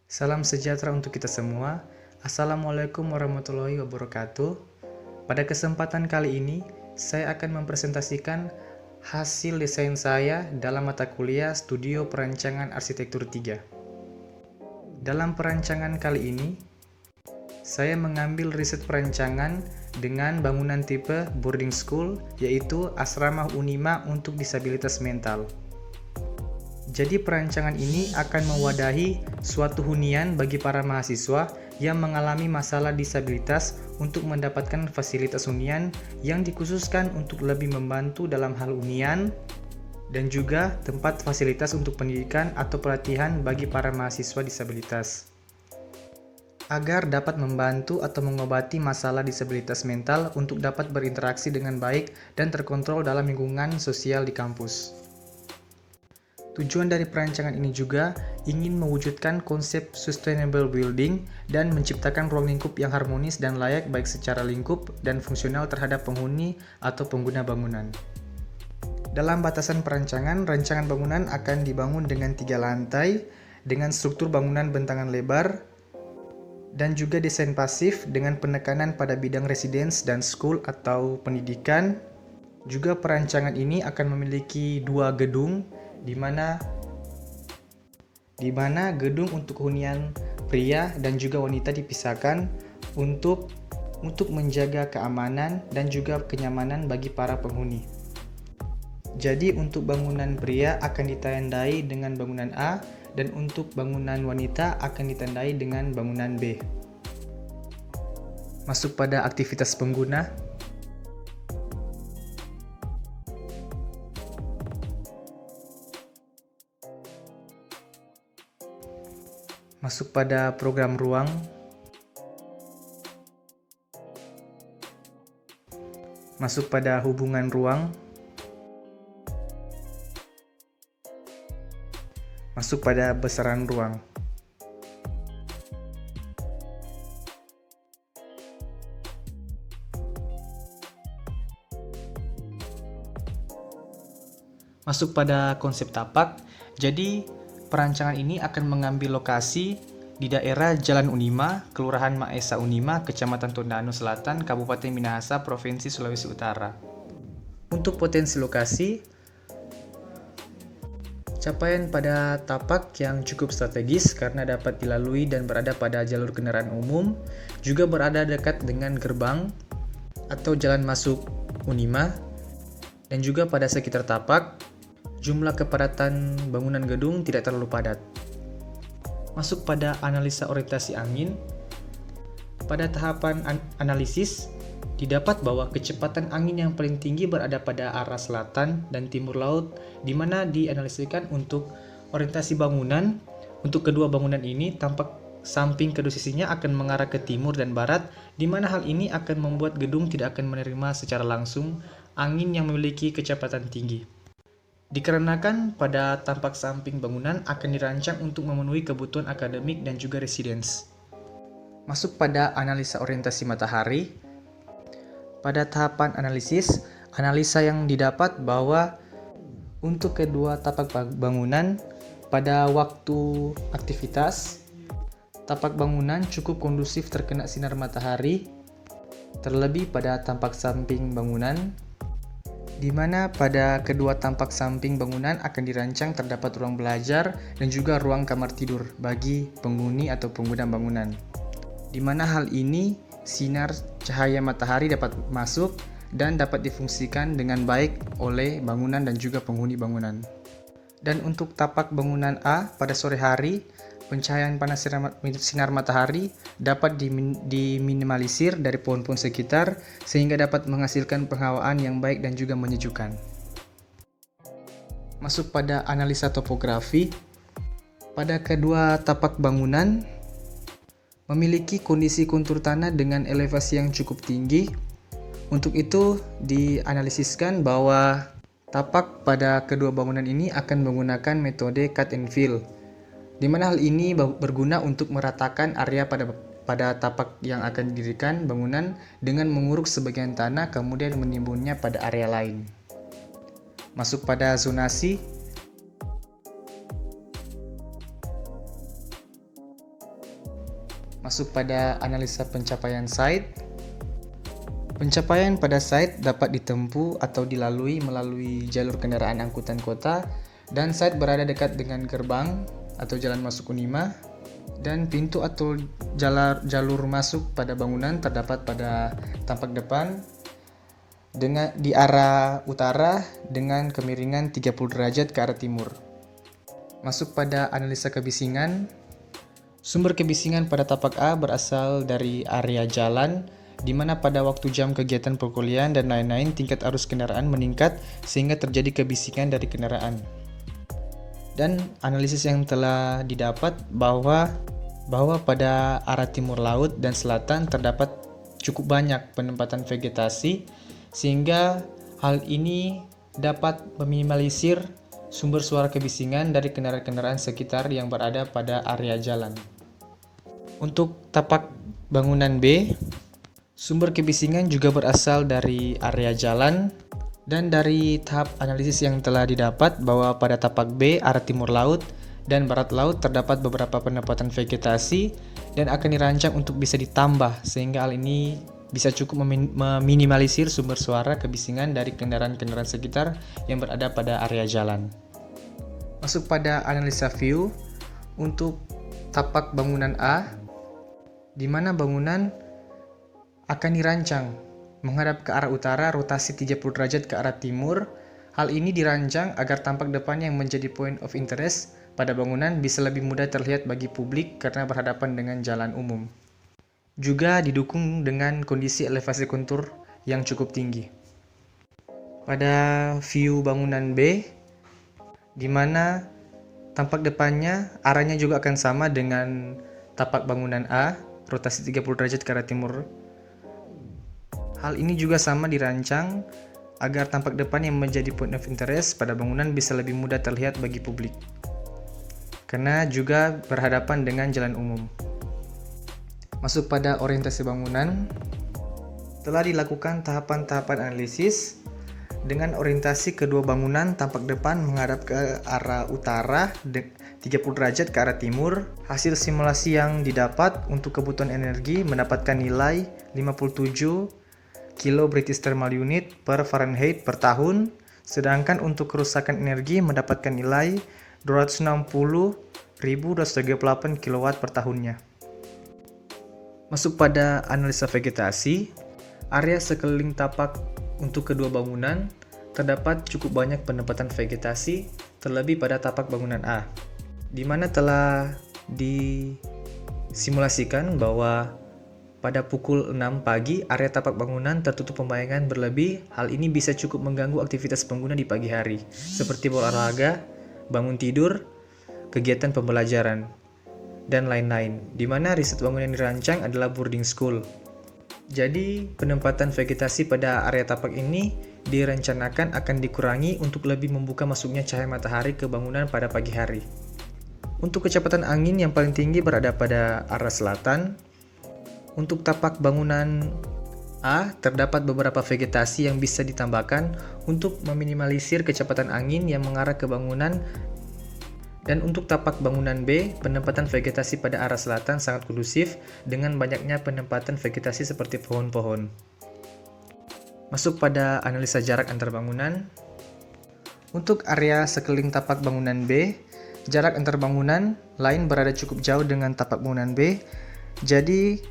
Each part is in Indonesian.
Salam sejahtera untuk kita semua. Assalamualaikum warahmatullahi wabarakatuh. Pada kesempatan kali ini, saya akan mempresentasikan hasil desain saya dalam mata kuliah Studio Perancangan Arsitektur 3. Dalam perancangan kali ini, saya mengambil riset perancangan dengan bangunan tipe boarding school, yaitu asrama Unima untuk disabilitas mental. Jadi perancangan ini akan mewadahi suatu hunian bagi para mahasiswa yang mengalami masalah disabilitas untuk mendapatkan fasilitas hunian yang dikhususkan untuk lebih membantu dalam hal hunian dan juga tempat fasilitas untuk pendidikan atau pelatihan bagi para mahasiswa disabilitas. Agar dapat membantu atau mengobati masalah disabilitas mental untuk dapat berinteraksi dengan baik dan terkontrol dalam lingkungan sosial di kampus. Tujuan dari perancangan ini juga ingin mewujudkan konsep sustainable building dan menciptakan ruang lingkup yang harmonis dan layak baik secara lingkup dan fungsional terhadap penghuni atau pengguna bangunan. Dalam batasan perancangan, rancangan bangunan akan dibangun dengan 3 lantai dengan struktur bangunan bentangan lebar dan juga desain pasif dengan penekanan pada bidang residence dan school atau pendidikan. Juga perancangan ini akan memiliki 2 gedung di mana gedung untuk hunian pria dan juga wanita dipisahkan untuk menjaga keamanan dan juga kenyamanan bagi para penghuni. Jadi untuk bangunan pria akan ditandai dengan bangunan A dan untuk bangunan wanita akan ditandai dengan bangunan B. Masuk pada aktivitas pengguna. Masuk pada program ruang. Masuk pada hubungan ruang. Masuk pada besaran ruang. Masuk pada konsep tapak. Jadi perancangan ini akan mengambil lokasi di daerah Jalan Unima, Kelurahan Maesa Unima, Kecamatan Tondano Selatan, Kabupaten Minahasa, Provinsi Sulawesi Utara. Untuk potensi lokasi, capaian pada tapak yang cukup strategis karena dapat dilalui dan berada pada jalur kendaraan umum, juga berada dekat dengan gerbang atau jalan masuk Unima, dan juga pada sekitar tapak, jumlah kepadatan bangunan gedung tidak terlalu padat. Masuk pada analisa orientasi angin. Pada tahapan analisis, didapat bahwa kecepatan angin yang paling tinggi berada pada arah selatan dan timur laut, di mana dianalisikan untuk orientasi bangunan. Untuk kedua bangunan ini, tampak samping kedua sisinya akan mengarah ke timur dan barat, di mana hal ini akan membuat gedung tidak akan menerima secara langsung angin yang memiliki kecepatan tinggi. Dikarenakan pada tampak samping bangunan akan dirancang untuk memenuhi kebutuhan akademik dan juga residence. Masuk pada analisa orientasi matahari. Pada tahapan analisis, analisa yang didapat bahwa untuk kedua tapak bangunan pada waktu aktivitas, tapak bangunan cukup kondusif terkena sinar matahari, terlebih pada tampak samping bangunan, di mana pada kedua tampak samping bangunan akan dirancang terdapat ruang belajar dan juga ruang kamar tidur bagi penghuni atau pengguna bangunan. Di mana hal ini sinar cahaya matahari dapat masuk dan dapat difungsikan dengan baik oleh bangunan dan juga penghuni bangunan. Dan untuk tapak bangunan A pada sore hari, pencahayaan panas sinar matahari dapat diminimalisir dari pohon-pohon sekitar sehingga dapat menghasilkan penghawaan yang baik dan juga menyejukkan. Masuk pada analisa topografi. Pada kedua tapak bangunan memiliki kondisi kontur tanah dengan elevasi yang cukup tinggi. Untuk itu dianalisiskan bahwa tapak pada kedua bangunan ini akan menggunakan metode cut and fill, di mana hal ini berguna untuk meratakan area pada tapak yang akan didirikan bangunan dengan menguruk sebagian tanah kemudian menimbunnya pada area lain. Masuk pada zonasi. Masuk pada analisa pencapaian site. Pencapaian pada site dapat ditempuh atau dilalui melalui jalur kendaraan angkutan kota dan site berada dekat dengan gerbang atau jalan masuk Unima, dan pintu atau jalur masuk pada bangunan terdapat pada tampak depan di arah utara dengan kemiringan 30 derajat ke arah timur. Masuk pada analisa kebisingan. Sumber kebisingan pada tapak A berasal dari area jalan, di mana pada waktu jam kegiatan perkuliahan dan lain-lain tingkat arus kendaraan meningkat sehingga terjadi kebisingan dari kendaraan. Dan analisis yang telah didapat bahwa pada arah timur laut dan selatan terdapat cukup banyak penempatan vegetasi, sehingga hal ini dapat meminimalisir sumber suara kebisingan dari kendaraan-kendaraan sekitar yang berada pada area jalan. Untuk tapak bangunan B, sumber kebisingan juga berasal dari area jalan, dan dari tahap analisis yang telah didapat bahwa pada tapak B arah timur laut dan barat laut terdapat beberapa penempatan vegetasi dan akan dirancang untuk bisa ditambah, sehingga hal ini bisa cukup meminimalisir sumber suara kebisingan dari kendaraan-kendaraan sekitar yang berada pada area jalan. Masuk pada analisa view. Untuk tapak bangunan A, di mana bangunan akan dirancang menghadap ke arah utara, rotasi 30 derajat ke arah timur. Hal ini dirancang agar tampak depan yang menjadi point of interest pada bangunan bisa lebih mudah terlihat bagi publik karena berhadapan dengan jalan umum. Juga didukung dengan kondisi elevasi kontur yang cukup tinggi. Pada view bangunan B, di mana tampak depannya arahnya juga akan sama dengan tapak bangunan A, rotasi 30 derajat ke arah timur. Hal ini juga sama dirancang agar tampak depan yang menjadi point of interest pada bangunan bisa lebih mudah terlihat bagi publik, karena juga berhadapan dengan jalan umum. Masuk pada orientasi bangunan. Telah dilakukan tahapan-tahapan analisis dengan orientasi kedua bangunan tampak depan menghadap ke arah utara 30 derajat ke arah timur. Hasil simulasi yang didapat untuk kebutuhan energi mendapatkan nilai 57 kilo British Thermal Unit per Fahrenheit per tahun, sedangkan untuk kerusakan energi mendapatkan nilai 260.238 kW per tahunnya. Masuk pada analisa vegetasi. Area sekeliling tapak untuk kedua bangunan terdapat cukup banyak penempatan vegetasi, terlebih pada tapak bangunan A, di mana telah disimulasikan bahwa pada pukul 6 pagi, area tapak bangunan tertutup pembayangan berlebih. Hal ini bisa cukup mengganggu aktivitas pengguna di pagi hari, seperti berolahraga, bangun tidur, kegiatan pembelajaran, dan lain-lain, di mana riset bangunan yang dirancang adalah boarding school. Jadi, penempatan vegetasi pada area tapak ini direncanakan akan dikurangi untuk lebih membuka masuknya cahaya matahari ke bangunan pada pagi hari. Untuk kecepatan angin yang paling tinggi berada pada arah selatan. Untuk tapak bangunan A, terdapat beberapa vegetasi yang bisa ditambahkan untuk meminimalisir kecepatan angin yang mengarah ke bangunan. Dan untuk tapak bangunan B, penempatan vegetasi pada arah selatan sangat kondusif dengan banyaknya penempatan vegetasi seperti pohon-pohon. Masuk pada analisa jarak antar bangunan. Untuk area sekeliling tapak bangunan B, jarak antar bangunan lain berada cukup jauh dengan tapak bangunan B. Jadi,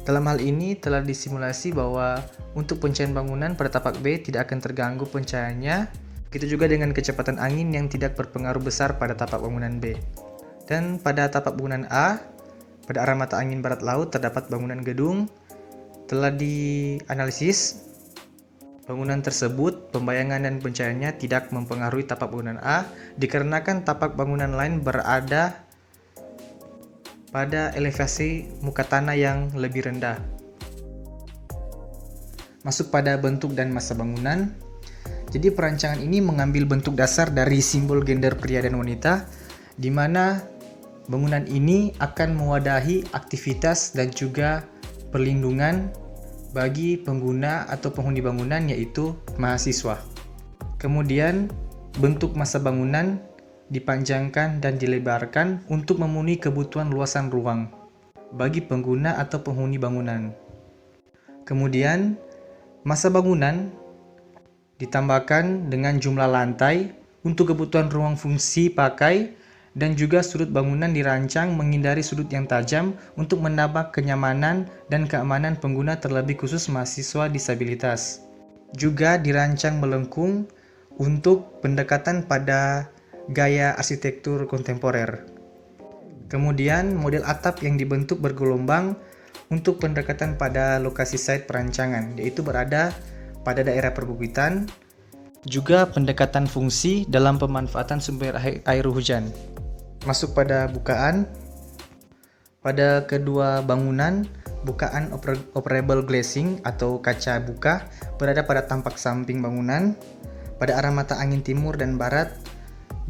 dalam hal ini telah disimulasi bahwa untuk pencahayaan bangunan pada tapak B tidak akan terganggu pencahayaannya. Begitu juga dengan kecepatan angin yang tidak berpengaruh besar pada tapak bangunan B. Dan pada tapak bangunan A, pada arah mata angin barat laut terdapat bangunan gedung. Telah dianalisis bangunan tersebut, pembayangan dan pencahayaannya tidak mempengaruhi tapak bangunan A, dikarenakan tapak bangunan lain berada pada elevasi muka tanah yang lebih rendah. Masuk pada bentuk dan massa bangunan. Jadi perancangan ini mengambil bentuk dasar dari simbol gender pria dan wanita, di mana bangunan ini akan mewadahi aktivitas dan juga perlindungan bagi pengguna atau penghuni bangunan, yaitu mahasiswa. Kemudian bentuk massa bangunan dipanjangkan dan dilebarkan untuk memenuhi kebutuhan luasan ruang. bagi pengguna atau penghuni bangunan. Kemudian, massa bangunan ditambahkan dengan jumlah lantai untuk kebutuhan ruang fungsi pakai, dan juga sudut bangunan dirancang menghindari sudut yang tajam untuk menambah kenyamanan dan keamanan pengguna, terlebih khusus mahasiswa disabilitas. Juga dirancang melengkung untuk pendekatan pada gaya arsitektur kontemporer. Kemudian, model atap yang dibentuk bergelombang untuk pendekatan pada lokasi site perancangan, yaitu berada pada daerah perbukitan. Juga pendekatan fungsi dalam pemanfaatan sumber air hujan. Masuk pada bukaan. Pada kedua bangunan, bukaan operable glazing atau kaca buka berada pada tampak samping bangunan pada arah mata angin timur dan barat,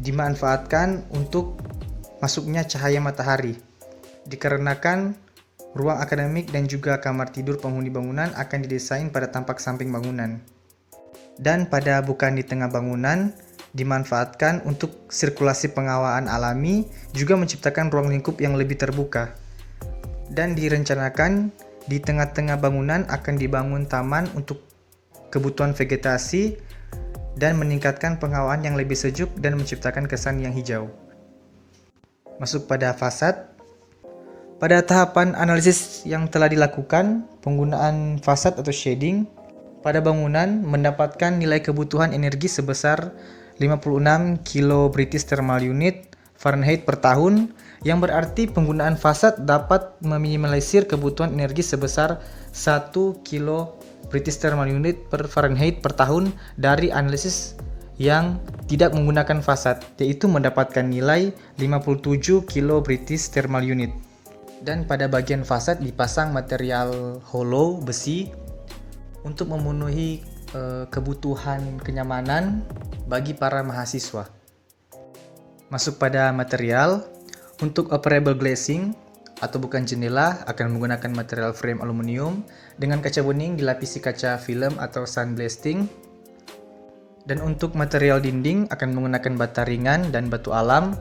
dimanfaatkan untuk masuknya cahaya matahari. Dikarenakan ruang akademik dan juga kamar tidur penghuni bangunan akan didesain pada tampak samping bangunan. Dan pada bukaan di tengah bangunan dimanfaatkan untuk sirkulasi pengawaan alami, juga menciptakan ruang lingkup yang lebih terbuka. Dan direncanakan di tengah-tengah bangunan akan dibangun taman untuk kebutuhan vegetasi dan meningkatkan pengawaan yang lebih sejuk dan menciptakan kesan yang hijau. Masuk pada fasad. Pada tahapan analisis yang telah dilakukan, penggunaan fasad atau shading pada bangunan mendapatkan nilai kebutuhan energi sebesar 56 kilo British Thermal Unit Fahrenheit per tahun, yang berarti penggunaan fasad dapat meminimalisir kebutuhan energi sebesar 1 kilo British Thermal Unit per Fahrenheit per tahun dari analisis yang tidak menggunakan fasad, yaitu mendapatkan nilai 57 kilo British Thermal Unit. Dan pada bagian fasad dipasang material hollow besi untuk memenuhi kebutuhan kenyamanan bagi para mahasiswa. Masuk pada material. Untuk operable glazing atau bukan jendela akan menggunakan material frame aluminium dengan kaca bening dilapisi kaca film atau sandblasting. Dan untuk material dinding akan menggunakan bata ringan dan batu alam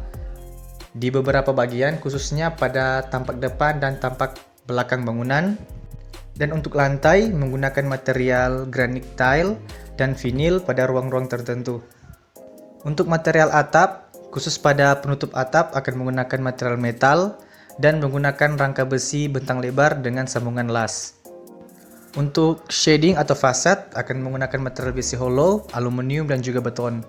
di beberapa bagian, khususnya pada tampak depan dan tampak belakang bangunan. Dan untuk lantai menggunakan material granite tile dan vinil pada ruang-ruang tertentu. Untuk material atap, khusus pada penutup atap akan menggunakan material metal dan menggunakan rangka besi bentang lebar dengan sambungan las. Untuk shading atau fasad akan menggunakan material besi hollow, aluminium dan juga beton.